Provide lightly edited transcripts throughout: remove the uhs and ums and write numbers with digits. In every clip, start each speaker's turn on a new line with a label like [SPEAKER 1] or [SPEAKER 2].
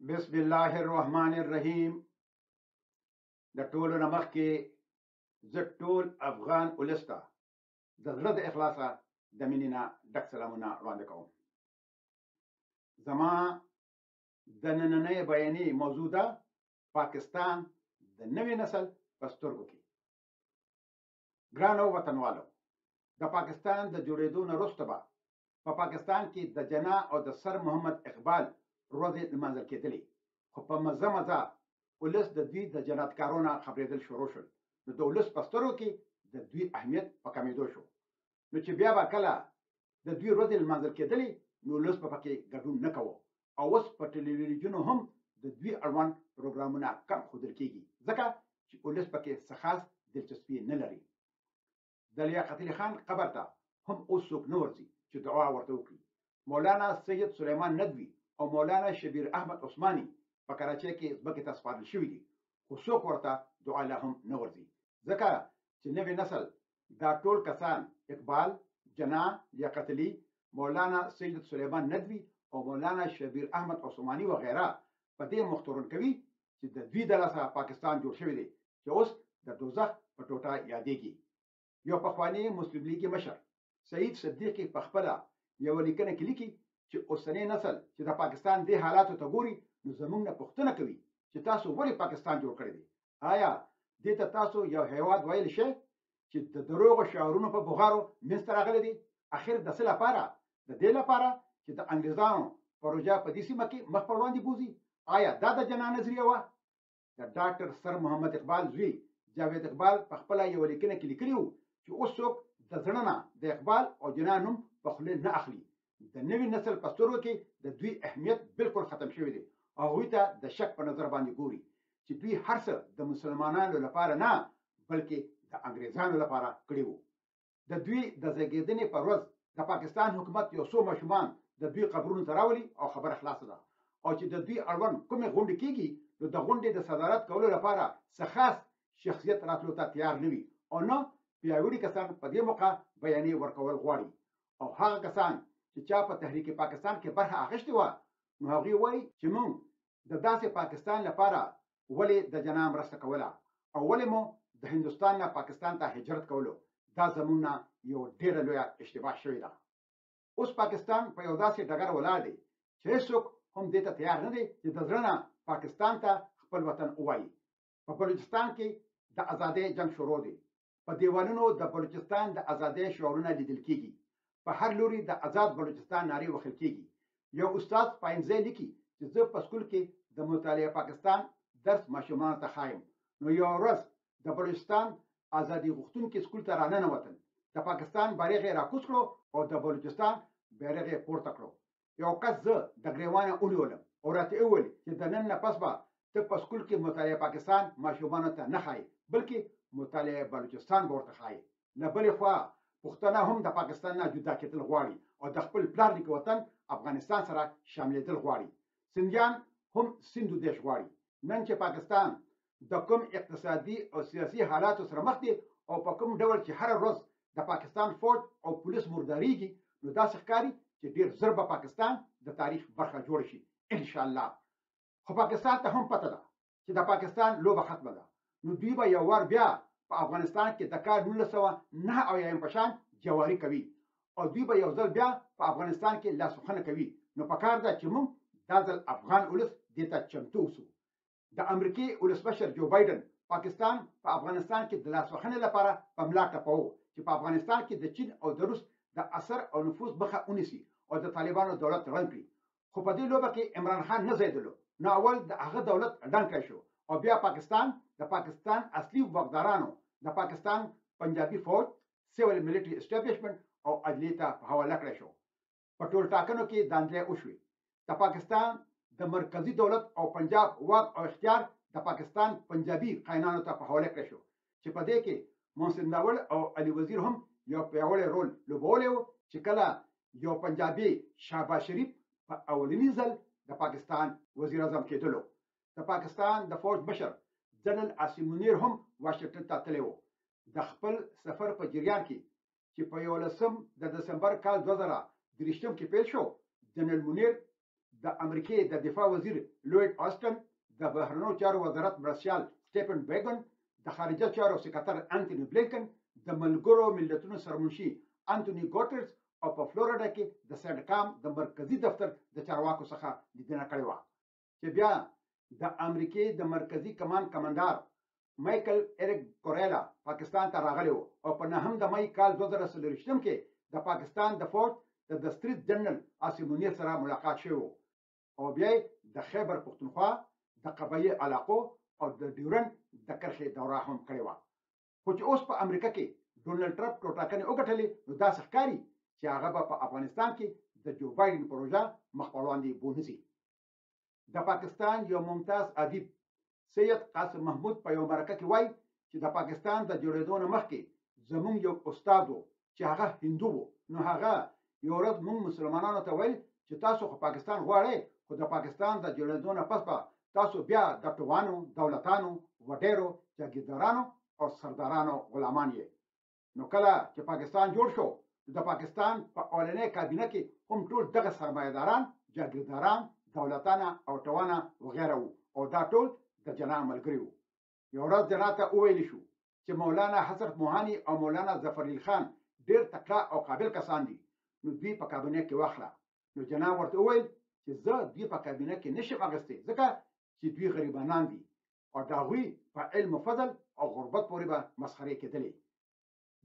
[SPEAKER 1] بسم الله الرحمن الرحیم. د ټولو نه مخکې زه ټول افغان ولس ته د زړه د اخلاصه د مینې نه ډک سلامونه وړاندې کوم. زما د نننۍ بیانیې موضوع ده پاکستان د نوي نسل په سترګو کې. ګرانو وطنوالو، د پاکستان د جوړېدو نه وروسته به په پاکستان کې د جناح او د سر محمد اقبال ورځې لمانځل کېدلې، خو په مزه مزه ولس د دوی د جنایتکارو نه خبرېدل شروع شول. نو د ولس په سترګو کې د دوی اهمیت په کمېدو شو. نو چې بیا به کله د دوی ورځې لمانځل کېدلې، نو ولس به پکې ګډون نه کوو، او اوس په ټلویزیونونو هم د دوی اړوند پروګرامونه کم ښودل کېږي، ځکه چې ولس پکې څه خاص دلچسپي نه لري. د لیاقت علي خان قبر ته هم اوس څوک نه ورځي چې دعا ورته وکړي. مولانا سید سلیمان ندوي او مولانا شبیر احمد عثماني په کراچۍ کې ځمکې ته سپارل شوي دي، خو څوک ورته دعا لا هم نه ورځي، ځکه چې نوی نسل دا ټول کسان اقبال، جناح، لیاقت علي، مولانا سید سلیمان ندوي او مولانا شبیر احمد عثماني وغیره په دې مختورن کوي چې د دوی د لاسه پاکستان جوړ شوی دی، چې اوس د دوزخ په ټوټه یادېږي. یو پخوانی مسلم لیګي مشر سعید صدیقي په خپله یوه لیکنه کې لیکي چې اوسنی نسل چې د پاکستان دې حالاتو ته ګوري، نو زموږ نه پوښتنه کوي چې تاسو ولې پاکستان جوړ کړی دی؟ آیا دې ته تاسو یو هیواد ویلی شئ چې د دروغو شعارونو په بغارو منځته راغلی دی؟ اخر د څه لپاره؟ د دې لپاره چې د انګریزانو پروژه په دې سیمه کې مخ پر وړاندې بوځي. آیا دا د جناح نظریه وه؟ د ډاکټر سر محمد اقبال زوی جاوید اقبال په خپله یوه لیکنه کې لیکلي وو چې اوس څوک د زړه نه د اقبال او جناح نوم په خولې نه اخلي. د نوي نسل په سترګو کې د دوی اهمیت بالکل ختم شوی دی، او هغوی ته د شک په نظر باندې ګوري چې دوی هر څه د مسلمانانو لپاره نه، بلکې د انګریزانو لپاره کړي وو. د دوی د زیږېدنې پر ورځ د پاکستان حکومت یو څو ماشومان د دوی قبرونو ته راولي او خبره خلاصه ده. او چې د دوی اړوند کومې غونډې کېږي، نو د غونډې د صدارت کولو لپاره څه خاص شخصیت راتلو ته تیار نه وي، او نه پیاوړي کسان په دې موقع بیانیې ورکول غواړي. او هغه کسان چې چا په تحریک پاکستان کې برخه اخیستې وه، نو هغوی وایي چې موږ د داسې پاکستان لپاره ولې د جناح مرسته کوله، او ولې مو د هندوستان نه پاکستان ته هجرت کولو. دا زموږ نه یو ډېره لویه اشتباه شوې ده. اوس پاکستان په یو داسې ډګر ولاړ دی چې هېڅوک هم دې ته تیار نه دی چې د زړه نه پاکستان ته خپل وطن ووایي. په بلوچستان کې د ازادۍ جنګ شروع دی. په دیوالونو د بلوچستان د ازادۍ شعارونه لیدل کېږي. په هر لوري د آزاد بلوچستان نارې وهل کېږي. یو استاد پاینځی لیکي چې زه په سکول کې د مطالعه پاکستان درس ماشومانو ته ښایم، نو یوه ورځ د بلوچستان ازادي غوښتونکي سکول ته راننوتل، د پاکستان بیرغ یې راکوز کړو او د بلوچستان بیرغ یې پورته کړو. یو کس زه د ګریوانه ونیولم او راته وویل چې د نن نه پس به ته په سکول کې مطالعه پاکستان ماشومانو ته نه ښایي، بلکې مطالعه بلوچستان به ورته ښایي. له بلې خوا پښتانه هم د پاکستان نه جدا کېدل غواړي او د خپل پلار نیکه وطن افغانستان سره شاملېدل غواړي. سندیان هم سیند و دیش غواړي. نن چې پاکستان د کوم اقتصادي او سیاسي حالاتو سره مخ دی، او په کوم ډول چې هره ورځ د پاکستان فوج او پولیس مرداریږي، نو داسې ښکاري چې ډېر ژر به پاکستان د تاریخ برخه جوړ شي انشاءالله. خو پاکستان ته هم پته ده چې د پاکستان لوبه ختمه ده، نو دوی به یو وار بیا په افغانستان کې د کال 1999 په شان جواري کوي، او دوی به یو ځل بیا په افغانستان کې لاسوهنه کوي. نو پکار ده چې موږ دا ځل افغان ولس دې ته چمتو اوسو. د امریکې ولسمشر جو بایدن پاکستان په افغانستان کې د لاسوهنې لپاره په ملا ټپوو چې په افغانستان کې د چین او د روس د اثر او نفوذ مخه ونیسي او د طالبانو دولت ړنګ کړي. خو په دې لوبه کې عمران خان نه ځایېدلو، نو اول د هغه دولت ړنګ شو، او بیا پاکستان د پاکستان اصلي واکدارانو د پاکستان پنجابي فوج، سیول ملټري اسټابلیشمنټ او عدلیې ته په حواله کړی شو. په ټول ټاکنو کې داندلې وشوې. د پاکستان د مرکزی دولت او پنجاب واک او اختیار د پاکستان پنجابي خاینانو ته په حواله کړی شو، چې په دې کې محسن ناول او علي وزیر هم یو پیاوړی رول لوبولی و، چې کله یو پنجابي شهباز شریف په اولني ځل د پاکستان وزیر اعظم کېدلو. د پاکستان د فوج مشر جنرال عاصم منیر هم واشنګټن ته تللی و. د خپل سفر په جریان کې چې په 11 د دسمبر کال 2023 کې پیل شو، جنرال منیر د امریکای د دفاع وزیر لوید آسټن، د بهرنیو چارو وزارت مرستیال سټیفن بیګن، د خارجه چارو سکرتر انټونی بلینکن، د ملګرو ملتونو سرمنشي انټونی ګوټرز او په فلوریډا کې د سیډکام د مرکزی دفتر د چارواکو څخه لیدنه کړې وه، چې بیا د امریکای د مرکزی کمان کمانډار مایکل ایریک کوریلا پاکستان ته راغلی و او په 9 د مې کال 2023 کې د پاکستان د فوج د ستریټ جنرال عاصم منیر سره ملاقات شوی او بیا د خیبر پختونخوا د قبایي علاقو او د ډیورنډ د کرښې دوره هم کړې وه. خو چې اوس په امریکا کې ډونلډ ټرمپ ټوټاکنې وګټلې، نو داسې ښکاري چې هغه به په افغانستان کې د جو بایډن پروژه مخ په وړاندې بونیسي. د پاکستان یو ممتاز ادیب سید قاسم محمود په یو مرکه کې وایي چې د پاکستان د جوړېدو نه مخکې زموږ یو استاد و چې هغه هندو و، نو هغه یو ورځ موږ مسلمانانو ته ویل چې تاسو خو پاکستان غواړئ، خو د پاکستان د جوړېدو نه پس به تاسو بیا د ټوانو، دولتانو، وډیرو، جاګیردارانو او سردارانو غلامان یې. نو کله چې پاکستان جوړ شو، د پاکستان په اولنۍ کابینه کې هم ټول دغه سرمایه‌داران، جاګیرداران، دولتانه او ټوانه وغیره وو او دا ټول د جناح ملګري وو. یو ورځ جناح ته وویل شو چې مولانا حضرت موهاني او مولانا ظفرعلي خان ډېر تکړه او قابل کسان دي، نو دوی په کابینه کې واخله. نو جناح ورته وویل چې زه دوی په کابینه کې نشم اخیستی، ځکه چې دوی غریبانان دي او د هغوی په علم و فضل او غربت پورې به مسخرې کېدلې.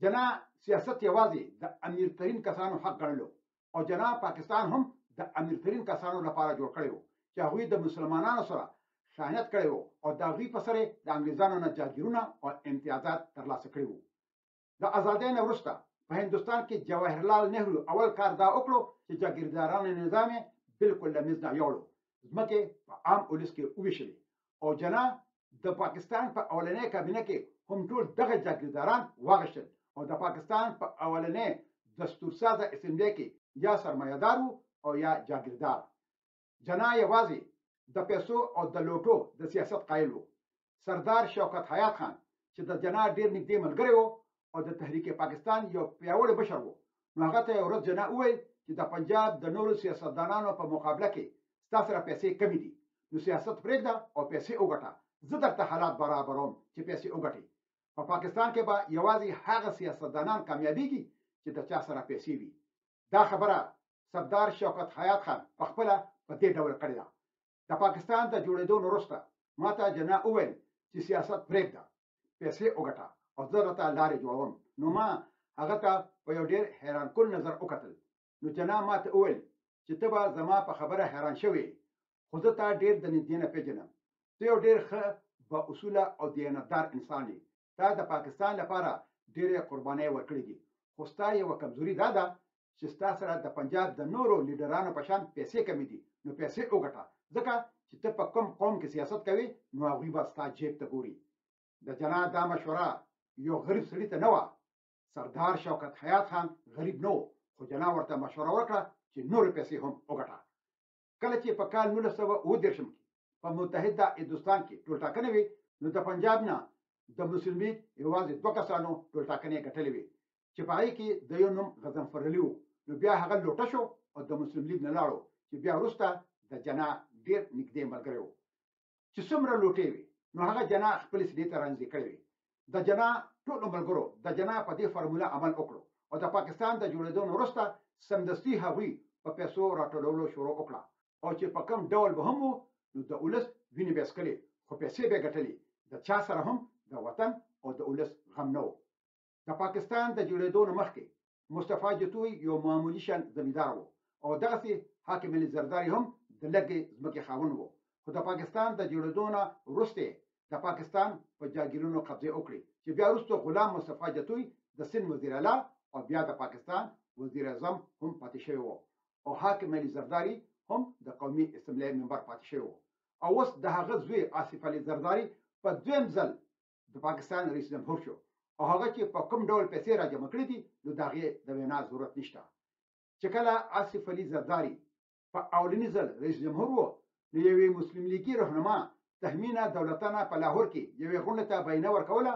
[SPEAKER 1] جناح سیاست یوازې د امیرترین کسانو حق ګڼلو او جناح پاکستان هم د امیرترین کسانو لپاره جوړ کړی و چې هغوی د مسلمانانو سره خیانت کړی و او د هغوی په سر د انګریزانو نه جاګیرونه او امتیازات ترلاسه کړي وو. د ازادۍ نه وروسته په هندوستان کې جواهرلال نهرو اول کار دا وکړو چې جاګیردارانو نظام یې بالکل له منځه یوړو، ځمکې په عام ولس کې وویشلې او جناح د پاکستان په اولنۍ کابینه کې هم ټول دغه جاګیرداران واغشتل او د پاکستان په اولنۍ دستورسازه اسمبلی کې یا سرمایه‌دار وو او یا جاګیردار. جناح یوازې د پیسو او د لوټو د سیاست قایل وو. سردار شوکت حیات خان چې د جناح ډېر نږدې ملګری وو او د تحریک پاکستان یو پیاوړی مشر وو، نو هغه ته یو ورځ جناح وویل چې د پنجاب د نورو سیاستدانانو په مقابله کې ستا سره پیسې کمې دي، نو سیاست پرېږده او پیسې وګټه، زه درته حالات برابروم چې پیسې وګټې. په پاکستان کې به یوازې هغه سیاستدانان کامیابیږي چې د چا سره پیسې وي. دا خبره سردار شوکت حیات خان په خپله په دې ډول کړې ده. د پاکستان د جوړېدو نه وروسته ماته جناح وویل چې سیاست پرېږده، پیسې وګټه او زه درته لارې جوړوم. نو ما هغه ته په یو ډېر حیران کن نظر وکتل. نو جناح ماته وویل چې ته به زما په خبره حیران شوې، خو زه تا ډېر د نږدې نه پېژنم، ته یو ډېر ښه با اصوله او دیانتدار انسان یې، تا د پاکستان لپاره ډېرې قربانۍ ورکړې دي، خو ستا یوه کمزوري دا ده چې ستا سره د پنجاب د نورو لیډرانو په شان پیسې کمې دي، نو پیسې وګټه، ځکه چې ته په کوم قوم کې سیاست کوي نو هغوی به ستا جیب ته ګوري. د جناح دا مشوره یو غریب سړي ته نه وه. سردار شوکت حیات خان غریب نه و، خو جناح ورته مشوره وکړه چې نورې پیسې هم وګټه. کله چې په کال 1930 کې په متحده هندوستان کې ټولټاکنې وې، نو د پنجاب نه د مسلم لیگ یوازې 2 کسانو ټولټاکنې ګټلې وې چې په هغې کې د یو نوم غضنفر علي و. نو بیا هغه لوټه شو او د مسلم لیگ نه لاړو چې بیا وروسته د جناح ډېر نږدې ملګری و. چې څومره لوټې وې نو هغه جناح خپلې سینې ته رانږدې کړې وې. د جناح ټولو ملګرو د جناح په دې فارموله عمل وکړو او د پاکستان د جوړېدو نه وروسته سمدستي هغوی په پیسو راټولولو شروع وکړه او چې په کوم ډول به هم وو نو د ولس وینې به یې څښلې، خو پیسې به یې ګټلې، د چا سره هم د وطن او د ولس غم نه و. د پاکستان د جوړېدو نه مخکې مصطفی جتوی یو معمولي شان زمیندار و او دغسې حاکم علي زرداري هم د لږې ځمکې خاوند و، خو د پاکستان د جوړېدو نه وروسته د پاکستان په جاګیرونو قبضې وکړې چې بیا وروسته غلام مصطفی جتوی د سند وزیر اعلی او بیا د پاکستان وزیر اعظم هم پاتې شوی و او حاکم علي زرداري هم د قومي اسمبلی ممبر پاتې شوی و. او اوس د هغه زوی آصف علي زرداري په دویم ځل د پاکستان رئیس جمهور شو او هغه چې په کوم ډول پیسې را جمع کړي دي نو د هغې د وینا ضرورت نشته. چې کله آصف علي زرداري په اولني ځل رئیس جمهور و نو یوې مسلم لیګي رهنما تهمینه دولتانه په لاهور کې یوې غونډې ته بیانیه ورکوله،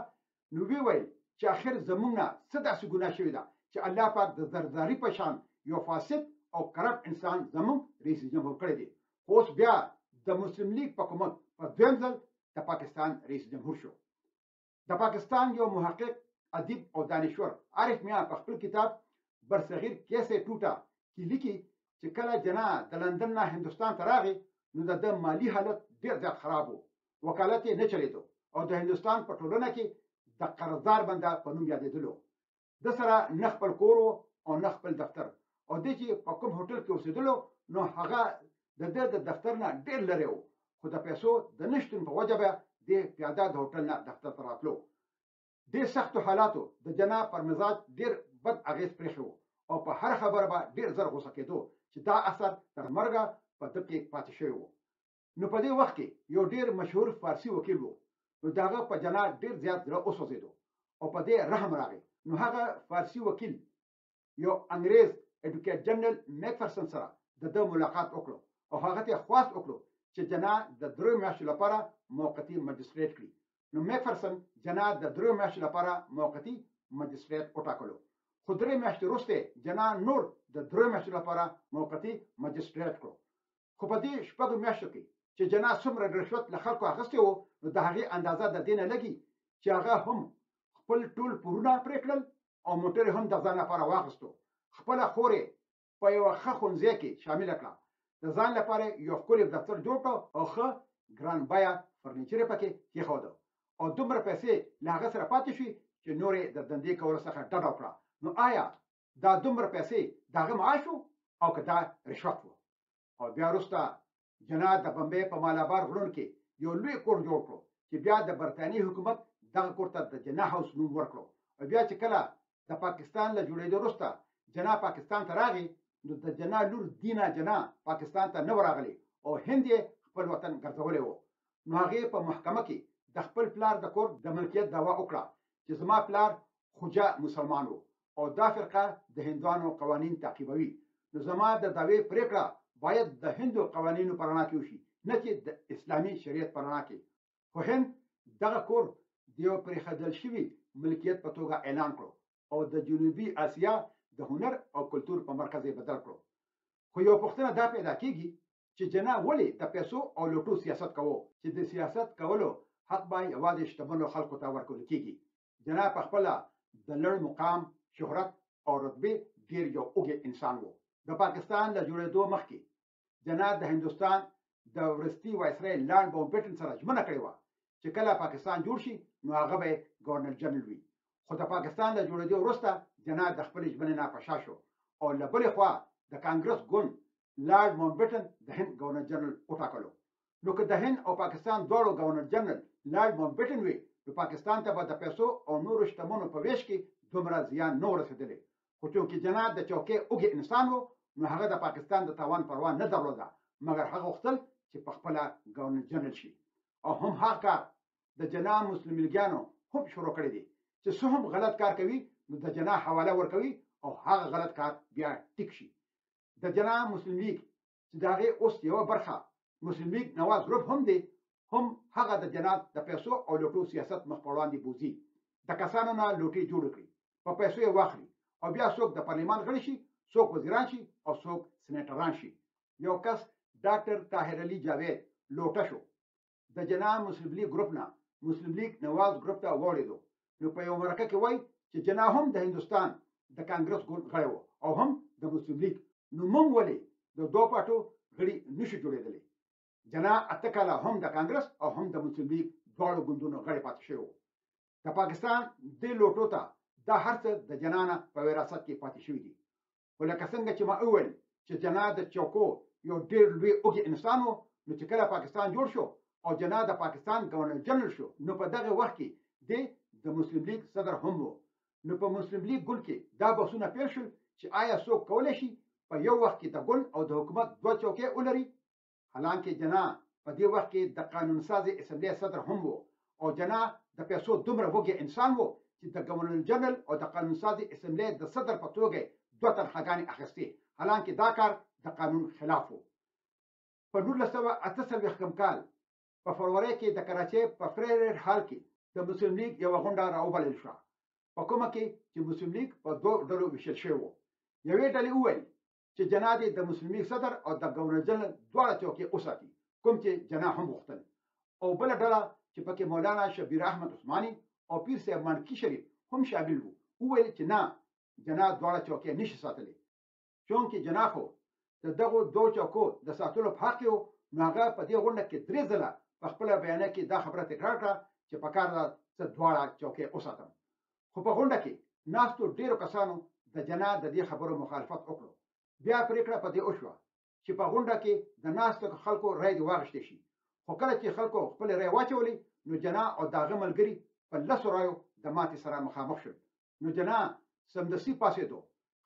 [SPEAKER 1] نو ویې ویل چې آخر زموږ نه څه داسې ګناه شوې ده چې الله پاک د زرداري په شان یو فاسد او کرپټ انسان زموږ رئیس جمهور کړی دی، اوس بیا د مسلم لیگ په حکومت په دویم ځل د پاکستان رئیس جمهور شو. د پاکستان یو محقق، ادیب او دانشور عارف میاں په خپل کتاب برصغیر کیسه ټوټه کې لیکي چې کله جناح د لندن نه هندوستان ته راغی نو د مالی حالت ډیر زیات خراب و، وکالت یې نه چلیدو او د هندوستان په ټولنه کې د قرضدار بنده په نوم یادېدلو. د سره نه خپل کور او نه خپل دفتر، او د چې په کوم هوټل کې اوسېدلو نو هغه د دفتر نه ډیر لري و، خو د پیسو د نشتون په وجه به د پیاده د هوټل نه دفتر ته راتلو. د سختو حالاتو د جناح پر مزاج ډیر بد اغیز پرېښی و او په هر خبره به ډیر زر غوسه کېدو چې دا اثر تر مرګه په ده کې پاتې شوی و. نو په دې وخت کې یو ډیر مشهور فارسي وکیل و، نو د هغه په جناح ډیر زیات زړه وسوځېدو او په دې رحم راغی. نو هغه فارسي وکیل یو انګریز ایډوکیټ جنرال میکفرسن سره د ملاقات وکړو او هغه ته خواست وکړو چې جناح د 3 میاشتو لپاره موقتي مجستریټ کړي. نو میکفرسن جناح د 3 میاشتو لپاره موقتي مجستریټ وټاکلو، خو 3 میاشتې وروسته جناح نور د 3 میاشتو لپاره موقتي مجستریټ کړو. خو په دې 4 میاشتو کې چې جناح څومره رشوت له خلکو اخیستی و نو د هغې اندازه د دې نه لګي چې هغه هم خپل ټول پورونه پرې کړل او موټر هم د ځان لپاره واخیستو. خپله خور یې په یوه ښه ښوونځي کې شامله کړه، د ځان لپاره یو ښکلی دفتر جوړ کړ او ښه ګران بیه فرنیچر یې پکې کېښوده او دومره پیسې له هغه سره پاتې شوي چې نور یې د دندې کولو څخه ډډه وکړه. نو آیا دا دومره پیسې د هغه معاش و او که دا رشوت و؟ او بیا وروسته جناح د بمبې په مالابار غرونو کې یو لوی کور جوړ کړو چې بیا د برتانیې حکومت دغه کور ته د جناح هاوس نوم ورکړو. او بیا چې کله د پاکستان له جوړېدو وروسته جناح پاکستان ته راغی نو د جناح لور دینا جناح پاکستان ته نه ورغلی او هند یې خپل وطن ګرځولی و. نو هغې په محکمه کې د خپل پلار د کور د ملکیت دعوا وکړه چې زما پلار خوجه مسلمان و او دا فرقه د هندوانو قوانین تعقیبوي، نو زما د دعوې پرېکړه باید د هندو قوانینو په رڼا کې وشي، نه چې د اسلامي شریعت په رڼا کې. خو هند دغه کور د یو پرېښودل شوي ملکیت په توګه اعلان کړو او د جنوبي اسیا د هنر او کلتور په مرکز یې بدل کړو. خو یو پوښتنه دا پیدا کېږي چې جناح ولې د پیسو او لوټو سیاست کوو چې د سیاست کولو حق به یوازې شتمنو خلکو ته ورکول کېږي. جناح په خپله د لوړ مقام، شهرت او رتبې ډېر یو اوږد انسان و. د پاکستان له جوړېدو مخکې جناح د هندوستان د وروستي وایسرای لارډ ماونټ بیټن سره ژمنه کړې وه چې کله پاکستان جوړ شي نو هغه به ګورنر جنرال وي. خو د پاکستان له جوړېدو وروسته جناح د خپلې ژمنې نه په شا شو او له بلې خوا د کانګرس ګوند لارډ ماونټ بیټن د هند ګورنر جنرال وټاکلو. نو که د هند او پاکستان دواړو ګورنر جنرال لارډ ماونټ بیټن وي نو پاکستان ته به د پیسو او نورو شتمنو په ویش کې دومره زیان نه ورسېدلی. خو چونکې جناح د چوکۍ اوږد انسان و نو هغه د پاکستان د تاوان پروا نه درلوده، مګر هغه غوښتل چې په خپله ګورنر جنرال شي. او هم هغه کار د جناح مسلم لیګیانو هم شروع کړی دی چې څه هم غلط کار کوي نو د جناح حواله ورکوي او هغه غلط کار بیا ټیک شي. د جناح مسلم لیگ چې د هغې اوس یوه برخه مسلم لیگ نواز ګروپ هم دی، هم هغه د جناح د پیسو او لوټو سیاست مخ په وړاندې بوځي. د کسانو نه لوټې جوړې کړي، په پیسو یې واخلي او بیا څوک د پارلمان غړي شي، څوک وزیران شي او څوک سینیټران شي. یو کس ډاکټر طاهر علي جاوید لوټه شو، د جناح مسلم لیگ ګروپ نه مسلم لیگ نواز ګروپ ته واوړېدو. نو په یو مرکه کې وایي چې جناح هم د هندوستان د کانګرس ګوند غړی و او هم د مسلم لیگ، نو موږ ولې د دوه پاټو غړي نشو جوړېدلی؟ جناح 8 کاله هم د کانګرس او هم د مسلم لیگ دواړو ګوندونو غړی پاتې شوی و. د پاکستان دې لوټو ته دا هر څه د جناح نه په وراثت کې پاتې شوي دي. خو لکه څنګه چې ما وویل چې جناح د چوکو یو ډېر لوی اوږد انسان و، نو چې کله پاکستان جوړ شو او جناح د پاکستان ګورنر جنرال شو نو په دغه وخت کې د مسلم لیگ صدر هم و. نو په مسلم لیگ ګوند کې دا بحثونه پیل شول چې آیا څوک کولی شي په یو وخت کې د ګوند او د حکومت 2 چوکۍ ولري. حالانکه جناح په دې وخت کې د قانون سازي اسمبلی صدر هم و او جناح د پیسو دومره وږی انسان و چې د ګورنر جنرال او د قانون سازي اسمبلی د صدر په توګه 2 تنخواګانې اخیستې، حالانکه دا کار د قانون خلاف و. په 1948 کال په فروری کې د کراچۍ په فریر هال کې د مسلم لیگ یوه غونډه راوبلل شوه، په کومه کې چې مسلم لیگ په 2 ډلو ویشل شوی و. یوې ډلې وویل چې جنا دې د مسلم لیگ صدر او د گورنر جنرال دواړه چوکۍ وساتي، کوم چې جنا هم غوښتل. او بل ډله چې پکې مولانا شبیر احمد عثماني او پیر صاحب مانکی شریف هم شامل وو، وویل چې نه، جنا دواړه چوکۍ نشي ساتلی، چونکې جنا خو د دغو دوه چوکو د ساتلو په حق یو. نو هغه په دې غونډه کې 3 ځله په خپله بیانیه کې دا خبره تکرار کړه چې پکار ده زه دواړه چوکۍ وساتم. خو په غونډه کې ناستو ډیرو کسانو د جنا د دې خبرو مخالفت وکړو. بیا پریکړه په دې وشوه چې په غونډه کې د ناستو خلکو رای دې واخیستې شي. خو کله چې خلکو خپل رای واچولې، نو جنا او د هغه ملګري په 10 رایو د ماتې سره مخامخ شول. نو جنا سمدستي پاڅېدو،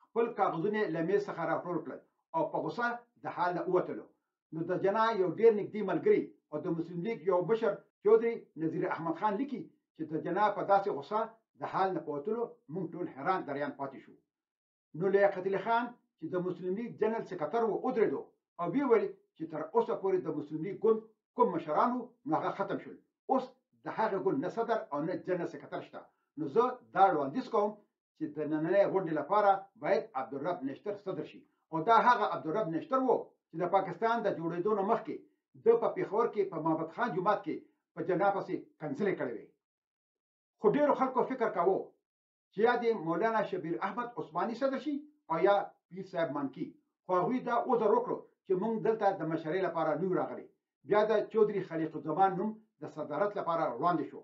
[SPEAKER 1] خپل کاغذونه له میز څخه راټول کړل او په غوسه د حال نه ووتلو. نو د جنا یو ډیر نږدې ملګري او د مسلم لیگ یو مشر چودھری نذیر احمد خان لیکي چې د جنا په داسې غوسه د حال نه په وتلو موږ ټول حیران دریان پاتې شو. نو لیاقت علي خان چې د مسلم لیگ جنرال سکرټر و ودرېدو او ویې ویل چې تر اوسه پورې د مسلم لیگ ګوند کوم مشرانو نو هغه ختم شول، اوس د هغه ګوند نه صدر او نه جنرال سکرټر شته. نو زه دا وړاندیز کوم چې د نننۍ غونډې لپاره باید عبدالرب نشتر صدر شي. او دا هغه عبدالرب نشتر و چې د پاکستان د جوړېدو نه مخکې د په پېښور کې په محمد خان جومات کې په جنا پسې کنځلې کړې وې. خو ډېرو خلکو فکر کاوه چې یا د مولانا شبیر احمد عثماني صدر شي او یا پیر صاحب مانکی. خو هغوی دا عذر وکړو چې موږ دلته د مشرۍ لپاره نه یو راغلي. بیا د چودھری خلیق الزمان نوم د صدارت لپاره وړاندې شو.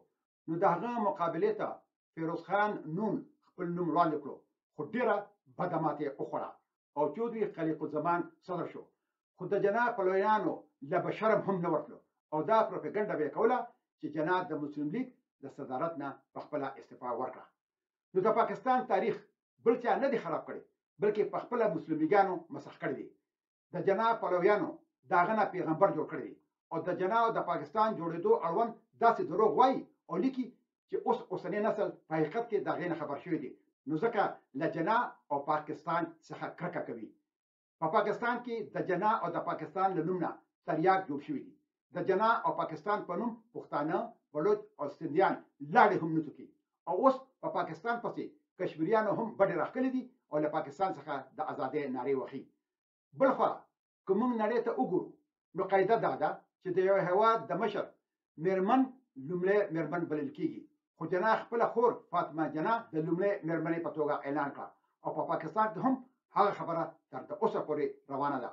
[SPEAKER 1] نو د هغه مقابلې ته فیروز خان نون خپل نوم وړاندې کړو، خو ډېره بده ماتې وخوړه او چودھری خلیق الزمان صدر شو. خو د جنا پلویانو له به شرم هم نه ورتلو او دا پروپاګنډه به یې کوله چې جنا د مسلم لیگ د صدارت نه په خپله استعفا ورکړه. نو د پاکستان تاریخ بل چا نه دی خراب کړی، بلکې په خپله مسلم لیګانو مسخ کړی دی. د جنا پلویانو د هغه نه پیغمبر جوړ کړی دی او د جنا او د پاکستان جوړېدو اړوند داسې دروغ وایي او لیکي چې اوسنی نسل په حقیقت کې د هغې نه خبر شوی دی. نو ځکه له جنا او پاکستان څخه کرکه کوي. په پاکستان کې د جنا او د پاکستان له نوم نه تریاک جوړ شوي دي. د جنا او پاکستان په نوم پښتانه، بلوچ او سندیان لاړې هم نه څوکي. او اوس په پاکستان پسې کشمیریانو هم بډې راښکلي دي او له پاکستان څخه د ازادۍ نارې وهي. بل خوا که موږ نړۍ ته وګورو، نو قاعده دا ده چې د یو هېواد د مشر میرمن لومړی میرمن بلل کېږي. خو جنا خپله خور فاطمه جنا د لومړۍ میرمنې په توګه اعلان کړه او په پاکستان کې هم هغه خبره تر اوسه پورې روانه ده.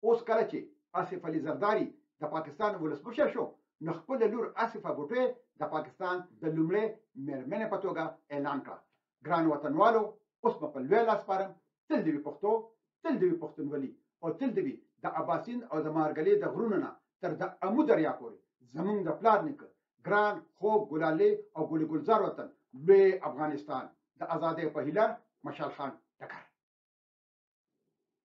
[SPEAKER 1] اوس کله چې آصف علي زرداري د پاکستان ولسمشر شو، نو خپله لور آصفه بوټو د پاکستان د لومړۍ میرمنې په توګه اعلان کړه. ګران وطنوالو، اوس به په لوی لاس سپارم. تل دې وي پښتو، تل دې وي پښتونولي او تل دې وي د اباسین او د مارګلې د غرونو نه تر د امو دریا پورې زمونږ د پلار نیکه ګران خوږ ګلالې او ګل ګلزار وطن لوی افغانستان. د ازادۍ په هیله، مشال خان ټکر.